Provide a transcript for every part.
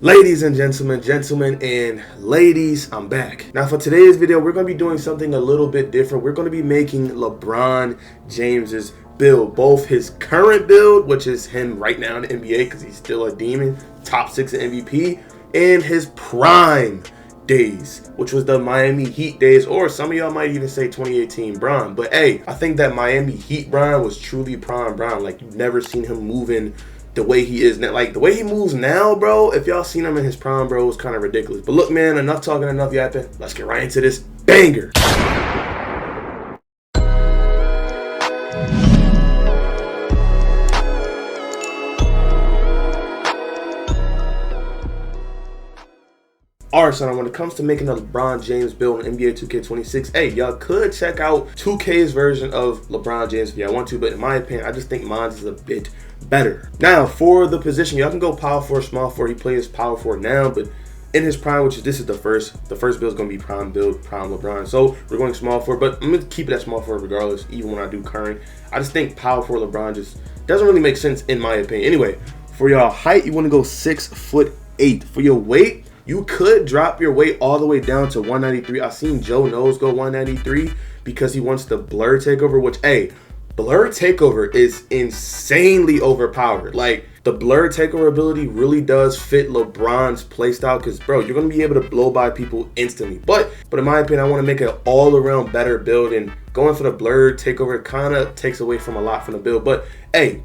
Ladies and gentlemen and ladies, I'm back. Now for today's video, we're going to be doing something a little bit different. We're going to be making LeBron James's build, both his current build, which is him right now in the NBA because he's still a demon, top 6 in MVP, and his prime days, which was the Miami Heat days, or some of y'all might even say 2018 Bron. But hey, I think that Miami Heat Bron was truly prime Bron. Like, you've never seen him moving the way he is now. Like, the way he moves now, bro, if y'all seen him in his prime, bro, it's kind of ridiculous. But look, man, enough talking, enough yapping. Let's get right into this banger. Alright, so now when it comes to making a LeBron James build in NBA 2K26, hey, y'all could check out 2K's version of LeBron James if y'all want to, but in my opinion, I just think mine is a bit better. Now, for the position, y'all can go power forward, small forward. He plays power forward now, but in his prime, which is this is the first build is going to be prime build, prime LeBron. So we're going small forward, but I'm going to keep it at small forward regardless, even when I do current. I just think power forward LeBron just doesn't really make sense in my opinion. Anyway, for y'all height, you want to go 6'8". For your weight, you could drop your weight all the way down to 193. I've seen Joe Knows go 193 because he wants the blur takeover, which, hey, blur takeover is insanely overpowered. Like, the blur takeover ability really does fit LeBron's playstyle because, bro, you're going to be able to blow by people instantly. But in my opinion, I want to make an all-around better build, and going for the blur takeover kind of takes away from a lot from the build. But, hey,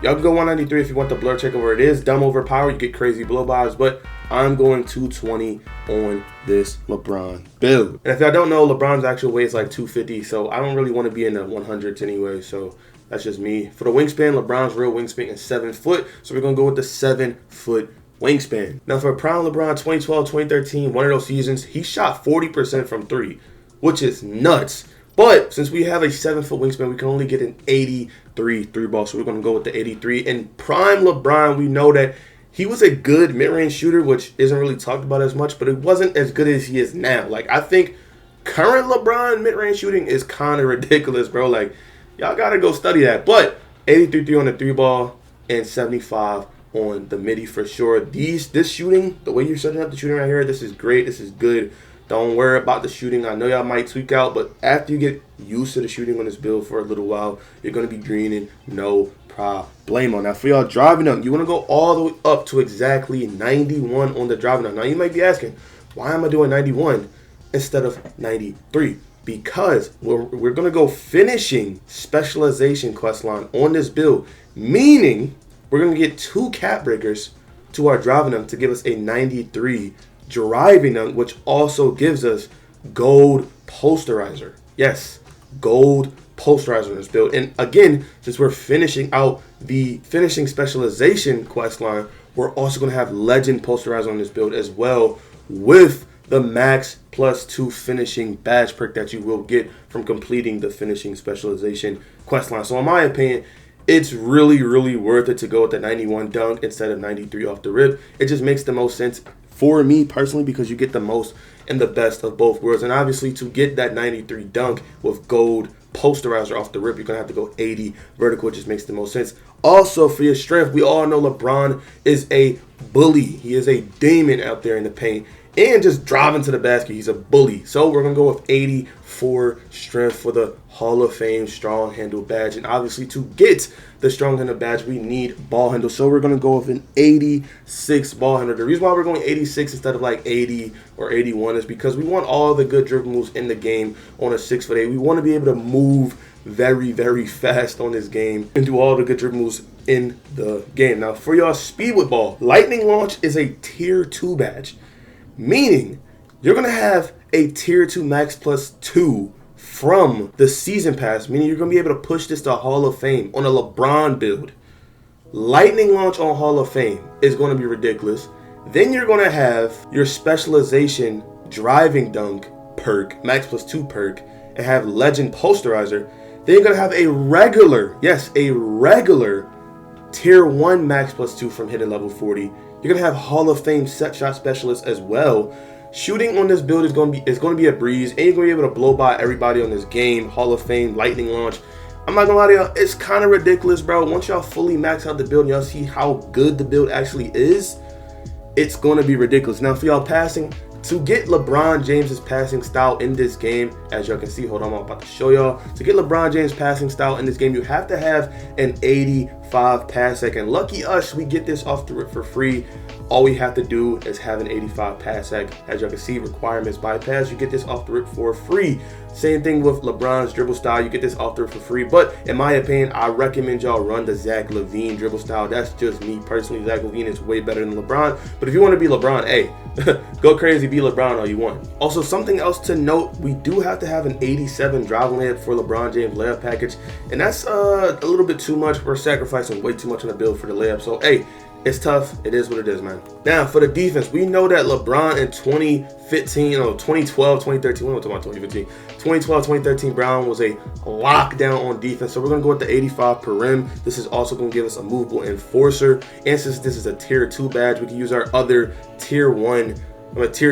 y'all can go 193 if you want the blur takeover. It is dumb overpowered. You get crazy blow-bys, but I'm going 220 on this LeBron build. And if y'all don't know, LeBron's actual weight is like 250, so I don't really want to be in the 100s anyway, so that's just me. For the wingspan, LeBron's real wingspan is 7 foot, so we're going to go with the 7-foot wingspan. Now for prime LeBron, 2012, 2013, one of those seasons, he shot 40% from 3, which is nuts. But since we have a 7-foot wingspan, we can only get an 83 3 ball, so we're going to go with the 83. And prime LeBron, we know that he was a good mid-range shooter, which isn't really talked about as much, but it wasn't as good as he is now. Like, I think current LeBron mid-range shooting is kind of ridiculous, bro. Like, y'all got to go study that. But 83 on the 3 ball and 75 on the midi for sure. This shooting, the way you're setting up the shooting right here, this is great. This is good. Don't worry about the shooting. I know y'all might tweak out, but after you get used to the shooting on this build for a little while, you're going to be greening no problemo. Now, for y'all driving up, you want to go all the way up to exactly 91 on the driving up. Now, you might be asking, why am I doing 91 instead of 93? Because we're going to go finishing specialization quest line on this build, meaning we're going to get 2 cap breakers to our driving up to give us a 93 driving dunk, which also gives us gold posterizer. Yes, gold posterizer in this build. And again, since we're finishing out the finishing specialization quest line, we're also going to have legend posterizer on this build as well, with the max +2 finishing badge perk that you will get from completing the finishing specialization quest line. So in my opinion, it's really worth it to go with the 91 dunk instead of 93 off the rip. It just makes the most sense for me personally, because you get the most and the best of both worlds. And obviously, to get that 93 dunk with gold posterizer off the rip, you're going to have to go 80 vertical, which just makes the most sense. Also, for your strength, we all know LeBron is a bully. He is a demon out there in the paint. And just driving to the basket, he's a bully. So we're going to go with 84 strength for the Hall of Fame strong handle badge. And obviously, to get the strong handle badge, we need ball handle. So we're going to go with an 86 ball handle. The reason why we're going 86 instead of like 80 or 81 is because we want all the good dribble moves in the game on a 6'8". We want to be able to move very fast on this game and do all the good dribble moves in the game. Now, for y'all speed with ball, lightning launch is a tier 2 badge, meaning you're going to have a tier 2 max +2 from the season pass, meaning you're going to be able to push this to Hall of Fame on a LeBron build. Lightning launch on Hall of Fame is going to be ridiculous. Then you're going to have your specialization driving dunk perk, max +2 perk, and have legend posterizer. Then you're going to have a regular, yes, a regular tier 1 max +2 from hitting level 40. You're going to have Hall of Fame set shot specialist as well. Shooting on this build is going to be a breeze, and you're going to be able to blow by everybody on this game. Hall of Fame, lightning launch. I'm not going to lie to y'all, it's kind of ridiculous, bro. Once y'all fully max out the build and y'all see how good the build actually is, it's going to be ridiculous. Now for y'all passing, to get LeBron James's passing style in this game, as y'all can see, hold on, I'm about to show y'all. To get LeBron James' passing style in this game, you have to have an 85 pass sec. And lucky us, we get this off the rip for free. All we have to do is have an 85 pass sec. As y'all can see, requirements bypass, you get this off the rip for free. Same thing with LeBron's dribble style, you get this off the rip for free. But in my opinion, I recommend y'all run the Zach LaVine dribble style. That's just me personally. Zach LaVine is way better than LeBron. But if you want to be LeBron, hey, go crazy, be LeBron all you want. Also, something else to note, we do have to have an 87 driving layup for LeBron James layup package. And that's a little bit too much. We're sacrificing way too much on the build for the layup. So, hey, it's tough. It is what it is, man. Now, for the defense, we know that LeBron in 2015, or 2012, 2013, we're not talking about 2015, 2012, 2013, Brown was a lockdown on defense. So we're going to go with the 85 perim. This is also going to give us a movable enforcer. And since this is a tier 2 badge, we can use our other tier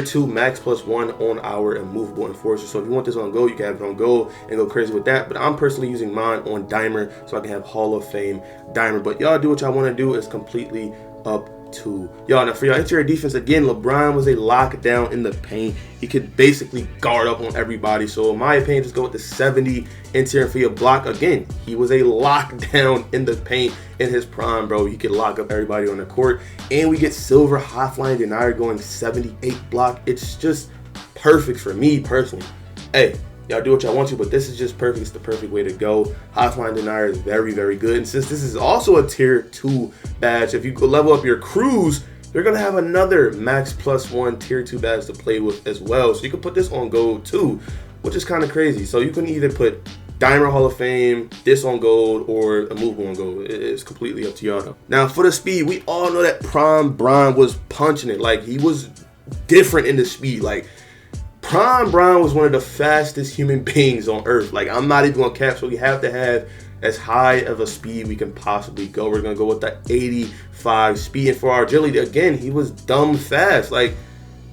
2 max plus 1 on our immovable enforcer. So if you want this on go, you can have it on go and go crazy with that. But I'm personally using mine on dimer so I can have Hall of Fame dimer. But y'all do what y'all want to do. It's completely up to y'all. Now for y'all interior defense, again, LeBron was a lockdown in the paint. He could basically guard up on everybody. So in my opinion, just go with the 70 interior for your block. Again, he was a lockdown in the paint in his prime, bro. He could lock up everybody on the court. And we get silver high-flying denier going 78 block. It's just perfect for me personally. Hey, y'all do what y'all want to, but this is just perfect. It's the perfect way to go. High-flying denier is very, very good. And since this is also a tier 2 badge, if you go level up your crews, you're going to have another max plus 1 tier 2 badge to play with as well. So you can put this on gold too, which is kind of crazy. So you can either put Dimer Hall of Fame, this on gold, or a movable on gold. It's completely up to y'all. Now for the speed, we all know that Prime Bron was punching it. Like, he was different in the speed. Like, Prime Bron was one of the fastest human beings on earth. Like, I'm not even gonna cap, so we have to have as high of a speed we can possibly go. We're gonna go with the 85 speed. And for our agility, again, he was dumb fast. Like,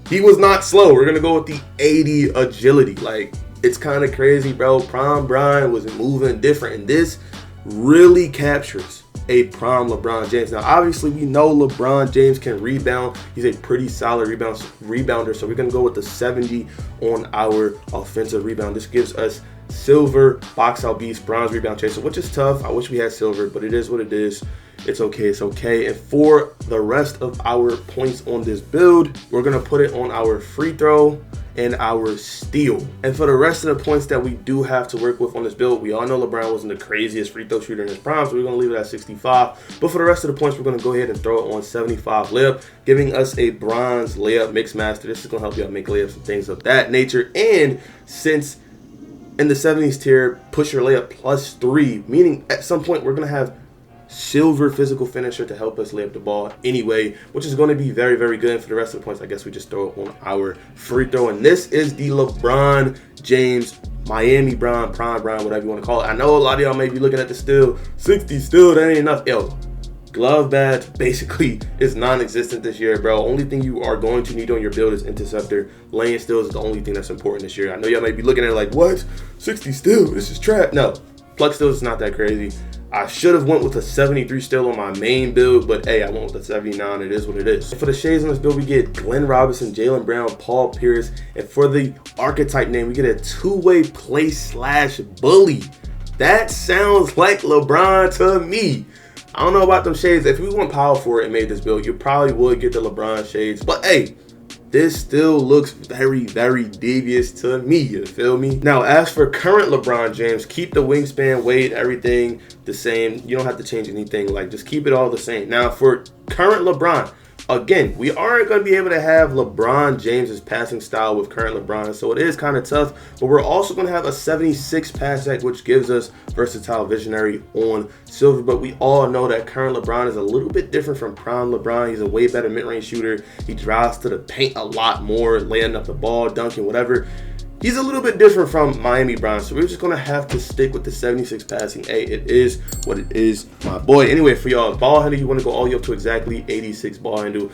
he was not slow. We're gonna go with the 80 agility. Like, it's kind of crazy, bro. Prime Bron was moving different, and this really captures a prime LeBron James. Now, obviously, we know LeBron James can rebound. He's a pretty solid rebounder, so we're going to go with the 70 on our offensive rebound. This gives us silver, box out beast, bronze rebound chaser, which is tough. I wish we had silver, but it is what it is. It's okay, it's okay. And for the rest of our points on this build, we're going to put it on our free throw and our steal. And for the rest of the points that we do have to work with on this build, we all know LeBron wasn't the craziest free throw shooter in his prime, so we're going to leave it at 65. But for the rest of the points, we're going to go ahead and throw it on 75 layup, giving us a bronze layup mix master. This is going to help you out make layups and things of that nature. And since in the 70s tier, push your layup +3, meaning at some point we're going to have silver physical finisher to help us lay up the ball anyway, which is going to be very, very good. And for the rest of the points, I guess we just throw it on our free throw. And this is the LeBron James Miami Bron, Prime Bron, whatever you want to call it. I know a lot of y'all may be looking at the still 60 still, that ain't enough. Yo, glove badge basically is non-existent this year, bro. Only thing you are going to need on your build is interceptor. Lane steals is the only thing that's important this year. I know y'all may be looking at it like, what? 60 still? This is trap. No, plug steals is not that crazy. I should have went with a 73 still on my main build, but hey, I went with a 79. It is what it is. For the shades on this build, we get Glenn Robinson, Jaylen Brown, Paul Pierce. And for the archetype name, we get a two-way play / bully. That sounds like LeBron to me. I don't know about them shades. If we went power for it and made this build, you probably would get the LeBron shades. But hey, this still looks very, very devious to me, you feel me? Now, as for current LeBron James, keep the wingspan, weight, everything the same. You don't have to change anything. Like, just keep it all the same. Now, for current LeBron, again, we aren't going to be able to have LeBron James's passing style with current LeBron, so it is kind of tough. But we're also going to have a 76 pass sec, which gives us versatile visionary on silver. But we all know that current LeBron is a little bit different from prime LeBron. He's a way better mid-range shooter. He drives to the paint a lot more, laying up the ball, dunking, whatever. He's a little bit different from Miami Brown, so we're just going to have to stick with the 76 passing. Hey, it is what it is, my boy. Anyway, for y'all, ball handle, you want to go all the way up to exactly 86 ball handle.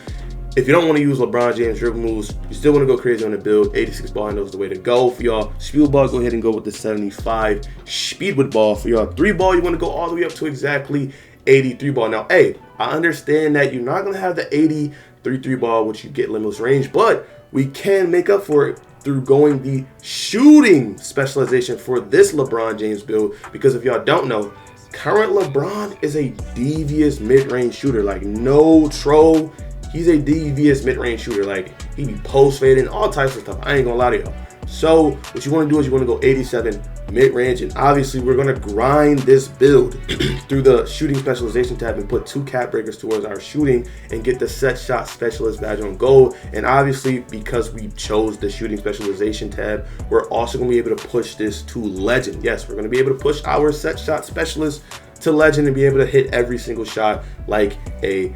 If you don't want to use LeBron James dribble moves, you still want to go crazy on the build, 86 ball handle is the way to go. For y'all, speed ball, go ahead and go with the 75 speed with ball. For y'all, 3 ball, you want to go all the way up to exactly 83 ball. Now, hey, I understand that you're not going to have the 80 3-3 ball, which you get limitless range, but we can make up for it through going the shooting specialization for this LeBron James build, because if y'all don't know, current LeBron is a devious mid-range shooter. Like, no troll, he's a devious mid-range shooter. Like, he be post fading, all types of stuff. I ain't gonna lie to y'all. So what you want to do is you want to go 87 mid-range, and obviously we're going to grind this build through the shooting specialization tab and put 2 cap breakers towards our shooting and get the set shot specialist badge on gold. And obviously, because we chose the shooting specialization tab, we're also going to be able to push this to legend. Yes, we're going to be able to push our set shot specialist to legend and be able to hit every single shot like a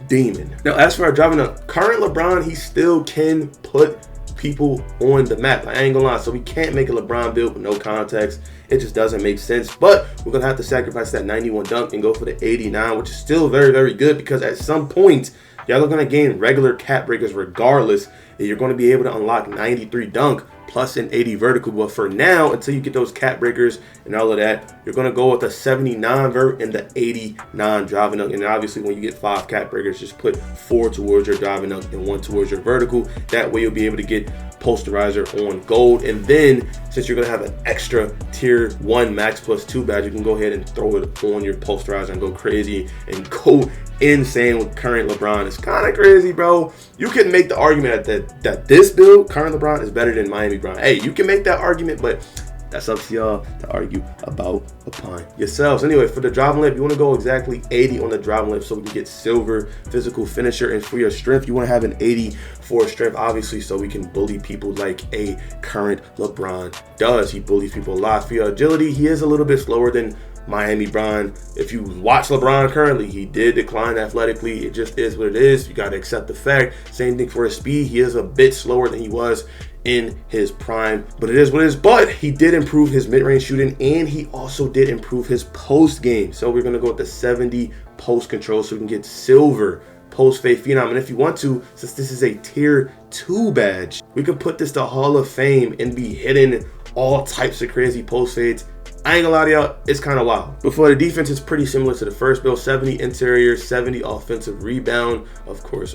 demon. Now, as for our driving up, current LeBron, he still can put people on the map. Like, I ain't gonna lie, so we can't make a LeBron build with no context. It just doesn't make sense. But we're gonna have to sacrifice that 91 dunk and go for the 89, which is still very, very good, because at some point y'all are gonna gain regular cap breakers regardless, and you're gonna be able to unlock 93 dunk plus an 80 vertical. But for now, until you get those cap breakers and all of that, you're gonna go with the 79 vert and the 89 driving dunk. And obviously, when you get 5 cap breakers, just put 4 towards your driving dunk and 1 towards your vertical. That way you'll be able to get posterizer on gold. And then, since you're gonna have an extra tier 1 max plus 2 badge, you can go ahead and throw it on your posterizer and go crazy and go insane with current LeBron. It's kind of crazy, bro. You can make the argument that this build, current LeBron, is better than Miami Brown. Hey, you can make that argument, but that's up to y'all to argue about upon yourselves. Anyway, for the driving limp, you want to go exactly 80 on the driving limp so we can get silver physical finisher. And for your strength, you want to have an 80 for strength, obviously, so we can bully people like a current LeBron does. He bullies people a lot. For your agility, he is a little bit slower than Miami Brown. If you watch LeBron currently, he did decline athletically. It just is what it is. You got to accept the fact. Same thing for his speed. He is a bit slower than he was in his prime, but it is what it is. But he did improve his mid-range shooting, and he also did improve his post game. So we're going to go with the 70 post control so we can get silver post fade phenom. And if you want to, since this is a tier 2 badge, we can put this to Hall of Fame and be hitting all types of crazy post fades. I ain't gonna lie to y'all, it's kind of wild. But for the defense, it's pretty similar to the first build. 70 interior, 70 offensive rebound, of course,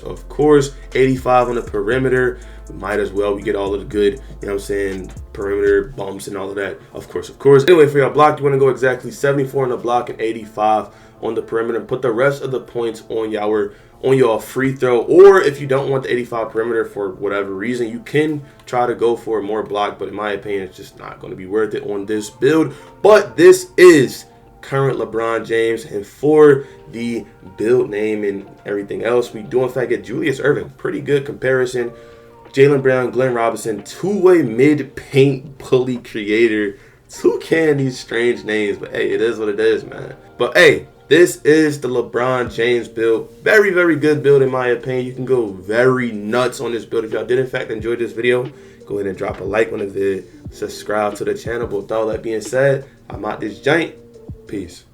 85 on the perimeter. We might as well, we get all of the good, you know what I'm saying, perimeter bumps and all of that, of course. Anyway, for your block, you want to go exactly 74 on the block and 85 on the perimeter, and put the rest of the points on your free throw. Or if you don't want the 85 perimeter for whatever reason, you can try to go for more block, but in my opinion, it's just not going to be worth it on this build. But this is current LeBron James, and for the build name and everything else, we do in fact get Julius Erving. Pretty good comparison. Jaylen Brown, Glenn Robinson, two-way mid-paint bully creator. Who can these strange names? But hey, it is what it is, man. But hey, this is the LeBron James build. Very, very good build in my opinion. You can go very nuts on this build. If y'all did in fact enjoy this video, go ahead and drop a like on the vid. Subscribe to the channel. But with all that being said, I'm out this joint. Peace.